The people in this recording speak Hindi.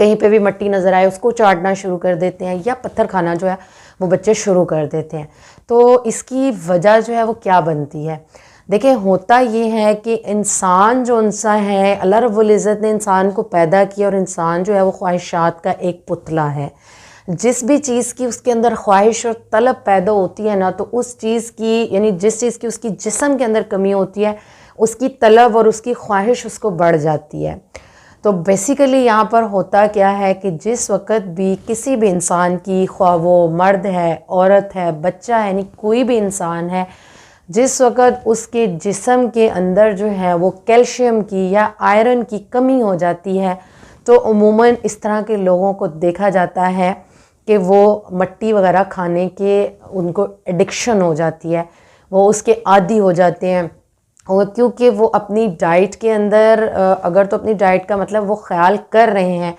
कहीं पे भी मिट्टी नज़र आए उसको चाटना शुरू कर देते हैं, या पत्थर खाना जो है वो बच्चे शुरू कर देते हैं। तो इसकी वजह जो है वो क्या बनती है? देखिए, होता ये है कि इंसान जो उनसा है, अल्लाह रब्बुल इज़्ज़त ने इंसान को पैदा किया और इंसान जो है वो ख्वाहिशात का एक पुतला है। जिस भी चीज़ की उसके अंदर ख्वाहिश और तलब पैदा होती है ना, तो उस चीज़ की, यानी जिस चीज़ की उसकी जिस्म के अंदर कमी होती है, उसकी तलब और उसकी ख्वाहिश उसको बढ़ जाती है। तो बेसिकली यहाँ पर होता क्या है कि जिस वक़्त भी किसी भी इंसान की, ख्वाह वो मर्द है, औरत है, बच्चा है, यानी कोई भी इंसान है, जिस वक़्त उसके जिस्म के अंदर जो है वो कैल्शियम की या आयरन की कमी हो जाती है, तो उमूमन इस तरह के लोगों को देखा जाता है कि वो मट्टी वगैरह खाने के उनको एडिक्शन हो जाती है, वो उसके आदी हो जाते हैं। और क्योंकि वो अपनी डाइट के अंदर अगर तो अपनी डाइट का मतलब वो ख्याल कर रहे हैं